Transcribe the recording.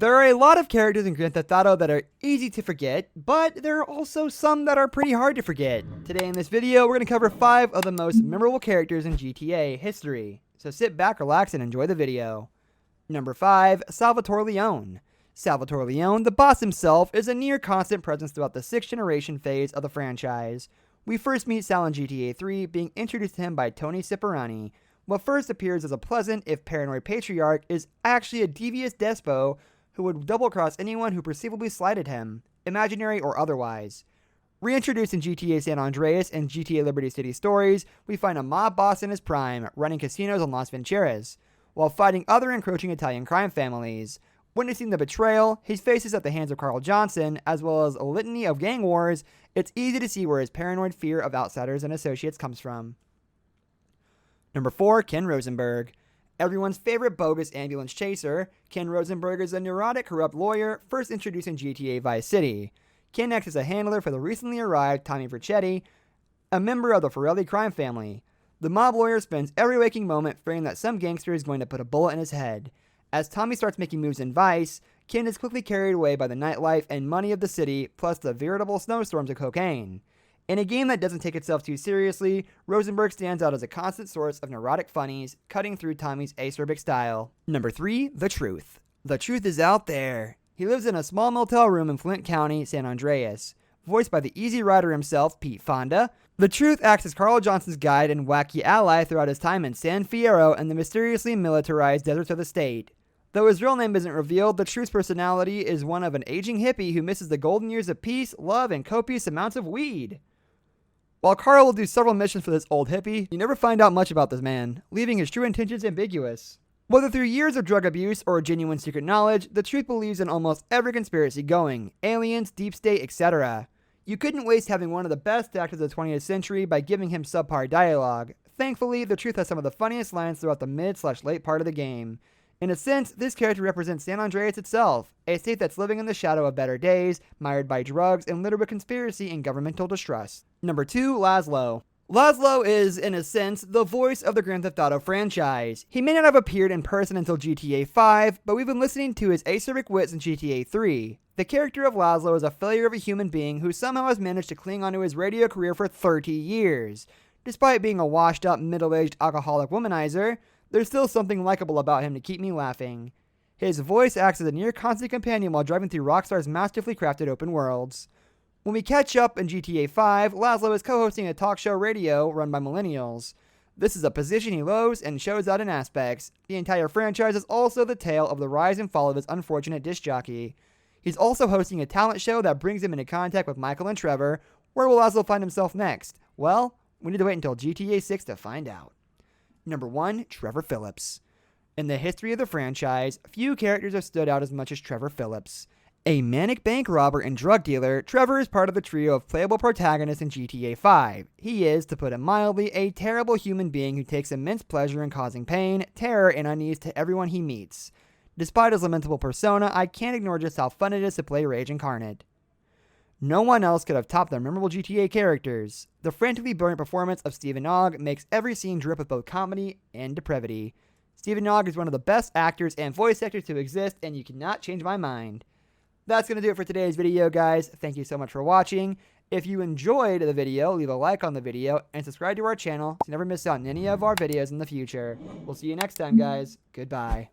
There are a lot of characters in Grand Theft Auto that are easy to forget, but there are also some that are pretty hard to forget. Today in this video, we're going to cover 5 of the most memorable characters in GTA history. So sit back, relax, and enjoy the video. Number 5, Salvatore Leone. Salvatore Leone, the boss himself, is a near constant presence throughout the 6th generation phase of the franchise. We first meet Sal in GTA 3, being introduced to him by Tony Cipriani. What first appears as a pleasant, if paranoid patriarch, is actually a devious despo who would double-cross anyone who perceivably slighted him, imaginary or otherwise. Reintroduced in GTA San Andreas and GTA Liberty City Stories, we find a mob boss in his prime, running casinos on Las Venturas, while fighting other encroaching Italian crime families. Witnessing the betrayal he faces at the hands of Carl Johnson, as well as a litany of gang wars, it's easy to see where his paranoid fear of outsiders and associates comes from. Number 4, Ken Rosenberg. Everyone's favorite bogus ambulance chaser, Ken Rosenberg is a neurotic, corrupt lawyer first introduced in GTA Vice City. Ken acts as a handler for the recently arrived Tommy Vercetti, a member of the Forelli crime family. The mob lawyer spends every waking moment fearing that some gangster is going to put a bullet in his head. As Tommy starts making moves in Vice, Ken is quickly carried away by the nightlife and money of the city, plus the veritable snowstorms of cocaine. In a game that doesn't take itself too seriously, Rosenberg stands out as a constant source of neurotic funnies, cutting through Tommy's acerbic style. Number 3, The Truth. The Truth is out there. He lives in a small motel room in Flint County, San Andreas. Voiced by the Easy Rider himself, Pete Fonda, The Truth acts as Carl Johnson's guide and wacky ally throughout his time in San Fierro and the mysteriously militarized deserts of the state. Though his real name isn't revealed, the Truth's personality is one of an aging hippie who misses the golden years of peace, love, and copious amounts of weed. While Carl will do several missions for this old hippie, you never find out much about this man, leaving his true intentions ambiguous. Whether through years of drug abuse or genuine secret knowledge, the Truth believes in almost every conspiracy going, aliens, deep state, etc. You couldn't waste having one of the best actors of the 20th century by giving him subpar dialogue. Thankfully, the Truth has some of the funniest lines throughout the mid/late part of the game. In a sense, this character represents San Andreas itself, a state that's living in the shadow of better days, mired by drugs, and littered with conspiracy and governmental distrust. Number 2, Laszlo. Laszlo is, in a sense, the voice of the Grand Theft Auto franchise. He may not have appeared in person until GTA 5, but we've been listening to his acerbic wits in GTA 3. The character of Laszlo is a failure of a human being who somehow has managed to cling onto his radio career for 30 years. Despite being a washed-up, middle-aged alcoholic womanizer, there's still something likable about him to keep me laughing. His voice acts as a near-constant companion while driving through Rockstar's masterfully crafted open worlds. When we catch up in GTA 5, Laszlo is co-hosting a talk show radio run by millennials. This is a position he loathes and shows out in aspects. The entire franchise is also the tale of the rise and fall of his unfortunate disc jockey. He's also hosting a talent show that brings him into contact with Michael and Trevor. Where will Laszlo find himself next? Well, we need to wait until GTA 6 to find out. Number 1, Trevor Phillips. In the history of the franchise, few characters have stood out as much as Trevor Phillips. A manic bank robber and drug dealer, Trevor is part of the trio of playable protagonists in GTA 5. He is, to put it mildly, a terrible human being who takes immense pleasure in causing pain, terror, and unease to everyone he meets. Despite his lamentable persona, I can't ignore just how fun it is to play Rage Incarnate. No one else could have topped their memorable GTA characters. The frantically brilliant performance of Stephen Ogg makes every scene drip with both comedy and depravity. Stephen Ogg is one of the best actors and voice actors to exist, and you cannot change my mind. That's going to do it for today's video, guys. Thank you so much for watching. If you enjoyed the video, leave a like on the video and subscribe to our channel so you never miss out on any of our videos in the future. We'll see you next time, guys. Goodbye.